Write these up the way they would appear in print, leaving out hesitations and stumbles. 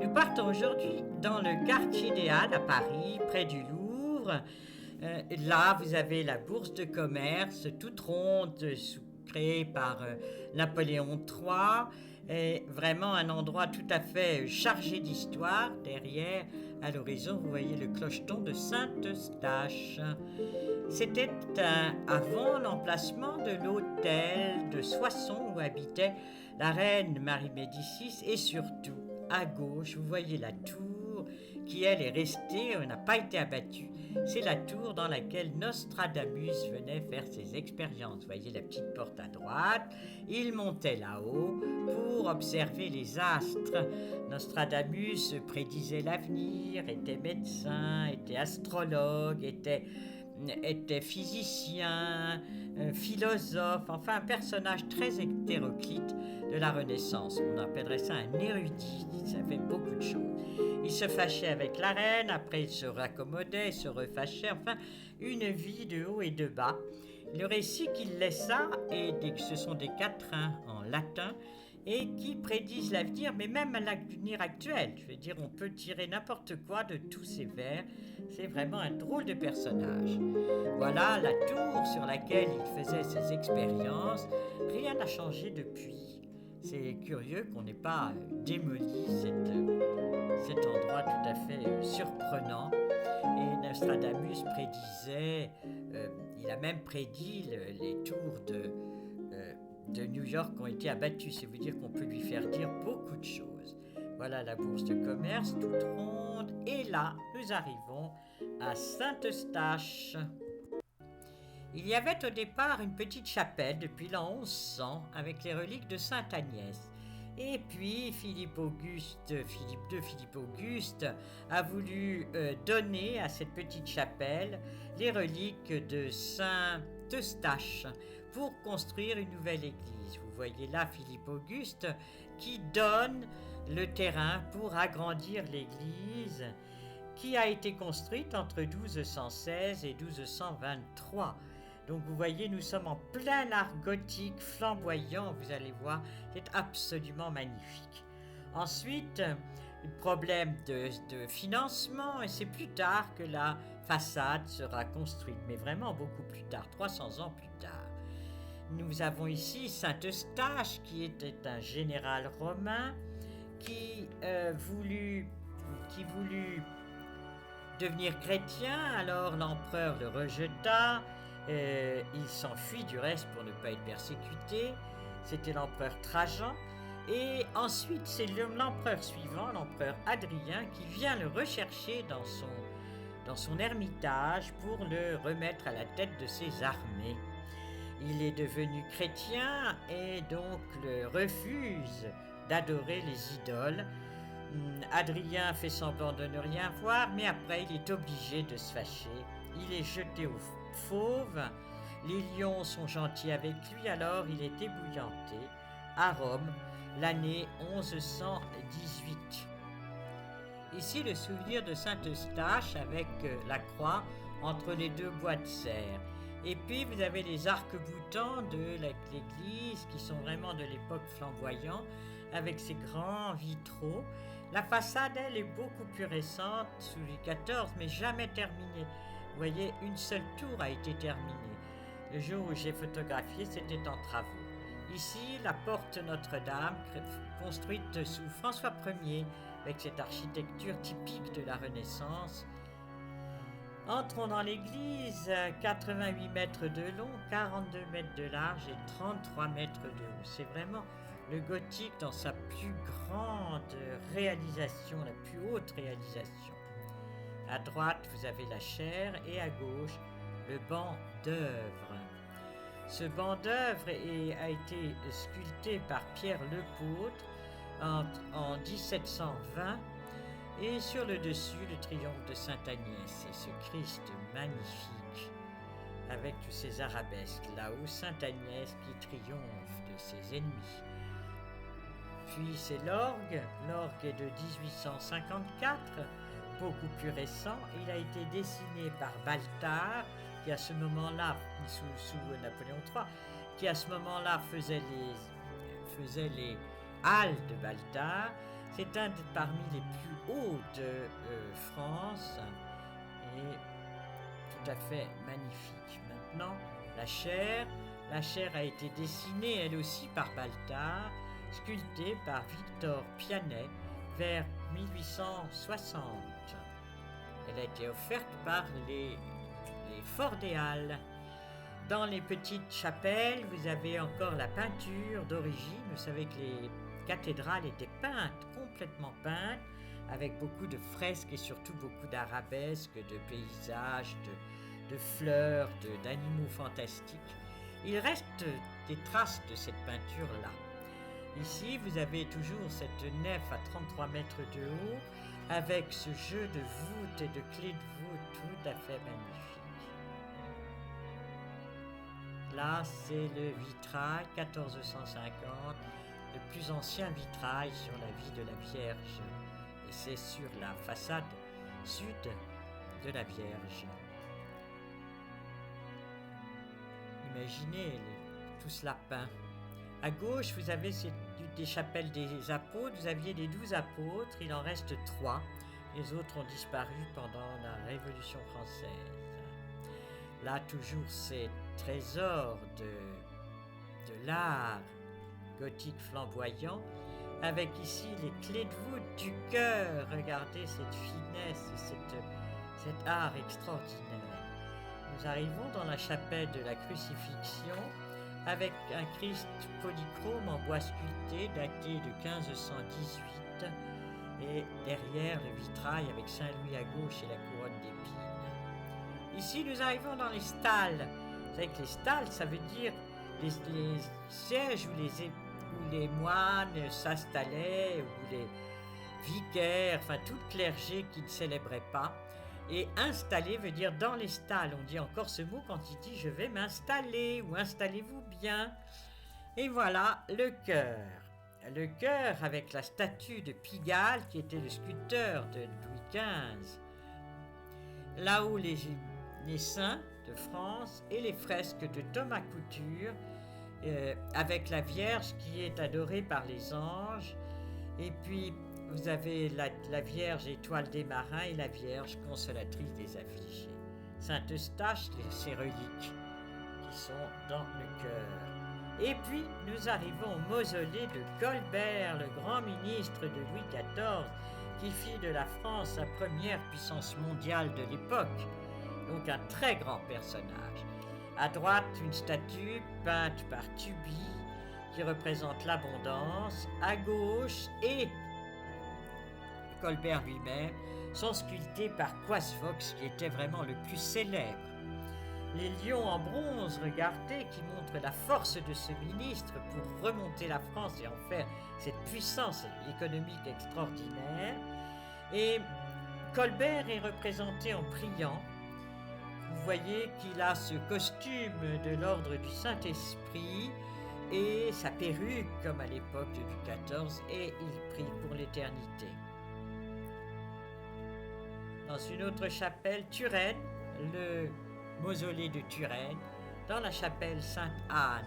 Nous partons aujourd'hui dans le quartier des Halles à Paris, près du Louvre. Là, vous avez la bourse de commerce toute ronde, créée par Napoléon III. Et vraiment un endroit tout à fait chargé d'histoire. Derrière, à l'horizon, vous voyez le clocheton de Saint-Eustache. C'était avant l'emplacement de l'hôtel de Soissons où habitait la reine Marie Médicis, et surtout, à gauche, vous voyez la tour qui, elle, est restée, n'a pas été abattue. C'est la tour dans laquelle Nostradamus venait faire ses expériences. Vous voyez la petite porte à droite. Il montait là-haut pour observer les astres. Nostradamus prédisait l'avenir, était médecin, était astrologue, était physicien, philosophe, enfin un personnage très hétéroclite de la Renaissance. On appellerait ça un érudit, il savait beaucoup de choses. Il se fâchait avec la reine, après il se raccommodait, il se refâchait, enfin une vie de haut et de bas. Le récit qu'il laissa, ce sont des quatrains en latin, et qui prédisent l'avenir, mais même l'avenir actuel. Je veux dire, on peut tirer n'importe quoi de tous ces vers. C'est vraiment un drôle de personnage. Voilà la tour sur laquelle il faisait ses expériences. Rien n'a changé depuis. C'est curieux qu'on n'ait pas démoli cet endroit tout à fait surprenant. Et Nostradamus prédisait, il a même prédit les tours de New York ont été abattus. C'est vous dire qu'on peut lui faire dire beaucoup de choses. Voilà la bourse de commerce toute ronde. Et là, nous arrivons à Saint-Eustache. Il y avait au départ une petite chapelle depuis l'an 1100 avec les reliques de Sainte Agnès. Et puis Philippe Auguste a voulu donner à cette petite chapelle les reliques de Saint-Eustache pour construire une nouvelle église. Vous voyez là Philippe Auguste qui donne le terrain pour agrandir l'église qui a été construite entre 1216 et 1223. Donc vous voyez, nous sommes en plein art gothique, flamboyant, vous allez voir, c'est absolument magnifique. Ensuite, problème de financement, et c'est plus tard que la façade sera construite, mais vraiment beaucoup plus tard, 300 ans plus tard. Nous avons ici Saint-Eustache, qui était un général romain, qui voulut devenir chrétien, alors l'empereur le rejeta. Il s'enfuit du reste pour ne pas être persécuté. C'était l'empereur Trajan. Et ensuite, c'est l'empereur suivant, l'empereur Adrien, qui vient le rechercher dans son ermitage pour le remettre à la tête de ses armées. Il est devenu chrétien et donc refuse d'adorer les idoles. Adrien fait semblant de ne rien voir, mais après il est obligé de se fâcher. Il est jeté aux fauves, les lions sont gentils avec lui, alors il est ébouillanté à Rome, l'année 1118. Ici le souvenir de Saint-Eustache avec la croix entre les deux bois de serre. Et puis vous avez les arcs-boutants de l'église qui sont vraiment de l'époque flamboyante avec ces grands vitraux. La façade, elle, est beaucoup plus récente, sous Louis XIV, mais jamais terminée. Vous voyez, une seule tour a été terminée. Le jour où j'ai photographié, c'était en travaux. Ici, la porte Notre-Dame, construite sous François Ier, avec cette architecture typique de la Renaissance. Entrons dans l'église, 88 mètres de long, 42 mètres de large et 33 mètres de haut. C'est vraiment le gothique dans sa plus grande réalisation, la plus haute réalisation. À droite, vous avez la chaire et à gauche, le banc d'œuvre. Ce banc d'œuvre a été sculpté par Pierre Lepôtre en 1720 et sur le dessus, le triomphe de Sainte Agnès et ce Christ magnifique avec tous ces arabesques. Là-haut, Sainte Agnès qui triomphe de ses ennemis. Puis c'est l'orgue. L'orgue est de 1854, beaucoup plus récent. Il a été dessiné par Baltard, qui à ce moment-là, sous Napoléon III, qui à ce moment-là faisait les halles de Baltard. C'est un parmi les plus hauts de France et tout à fait magnifique. Maintenant, la chaire a été dessinée elle aussi par Baltard, sculptée par Victor Pianet vers 1860. Elle a été offerte par les Forts des Halles. Dans les petites chapelles, vous avez encore la peinture d'origine. Vous savez que les cathédrales étaient peintes, complètement peintes, avec beaucoup de fresques et surtout beaucoup d'arabesques, de paysages, de fleurs, d'animaux fantastiques. Il reste des traces de cette peinture-là. Ici, vous avez toujours cette nef à 33 mètres de haut, avec ce jeu de voûtes et de clés de voûte tout à fait magnifique. Là, c'est le vitrail 1450, le plus ancien vitrail sur la vie de la Vierge. Et c'est sur la façade sud de la Vierge. Imaginez tout cela peint. À gauche, vous avez des chapelles des apôtres. Vous aviez les 12 apôtres, il en reste 3. Les autres ont disparu pendant la Révolution française. Là, toujours ces trésors de l'art gothique flamboyant, avec ici les clés de voûte du cœur. Regardez cette finesse, cet art extraordinaire. Nous arrivons dans la chapelle de la Crucifixion, avec un Christ polychrome en bois sculpté daté de 1518 et derrière le vitrail avec Saint-Louis à gauche et la couronne d'épines. Ici, nous arrivons dans les stalles. Vous savez que les stalles, ça veut dire les sièges où les moines s'installaient, où les vicaires, enfin tout le clergé qui ne célébrait pas. Et installer veut dire dans les stalles. On dit encore ce mot quand il dit « je vais m'installer » ou « installez-vous bien ». Et voilà le chœur. Le chœur avec la statue de Pigalle qui était le sculpteur de Louis XV. Là-haut les saints de France et les fresques de Thomas Couture avec la Vierge qui est adorée par les anges. Et puis vous avez la Vierge étoile des marins et la Vierge consolatrice des affligés. Sainte Eustache, ses reliques qui sont dans le chœur. Et puis nous arrivons au mausolée de Colbert, le grand ministre de Louis XIV, qui fit de la France sa première puissance mondiale de l'époque. Donc un très grand personnage. À droite, une statue peinte par Tuby qui représente l'abondance. À gauche, et Colbert lui-même sont sculptés par Coisvox, qui était vraiment le plus célèbre. Les lions en bronze, regardez, qui montrent la force de ce ministre pour remonter la France et en faire cette puissance économique extraordinaire. Et Colbert est représenté en priant. Vous voyez qu'il a ce costume de l'ordre du Saint-Esprit et sa perruque, comme à l'époque de Louis XIV, et il prie pour l'éternité. Dans une autre chapelle, Turenne, le mausolée de Turenne, dans la chapelle Sainte-Anne,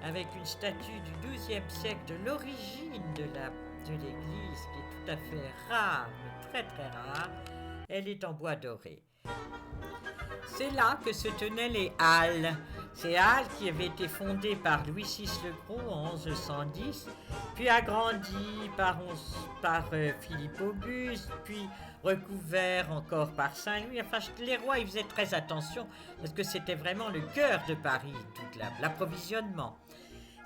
avec une statue du XIIe siècle de l'origine de l'église, qui est tout à fait rare, mais très très rare. Elle est en bois doré. C'est là que se tenaient les halles. Ces halles qui avaient été fondées par Louis VI le Gros en 1110, puis agrandies par Philippe Auguste, puis recouverts encore par Saint-Louis. Enfin, les rois y faisaient très attention parce que c'était vraiment le cœur de Paris, tout l'approvisionnement.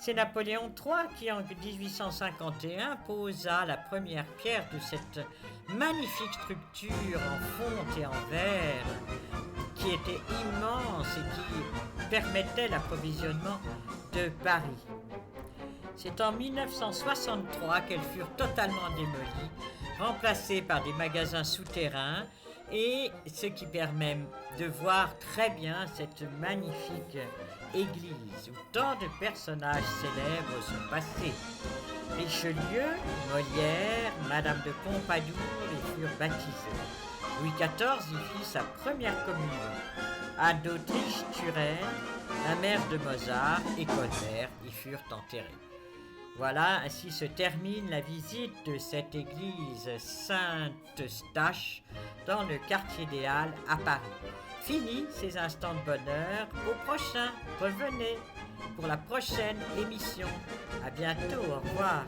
C'est Napoléon III qui, en 1851, posa la première pierre de cette magnifique structure en fonte et en verre, qui était immense et qui permettait l'approvisionnement de Paris. C'est en 1963 qu'elles furent totalement démolies, remplacées par des magasins souterrains, et ce qui permet de voir très bien cette magnifique église où tant de personnages célèbres sont passés. Richelieu, Molière, Madame de Pompadour y furent baptisés. Louis XIV y fit sa première communion. Anne d'Autriche, Turenne, la mère de Mozart et Colbert y furent enterrés. Voilà, ainsi se termine la visite de cette église Sainte-Eustache dans le quartier des Halles à Paris. Fini ces instants de bonheur, au prochain, revenez pour la prochaine émission. À bientôt, au revoir.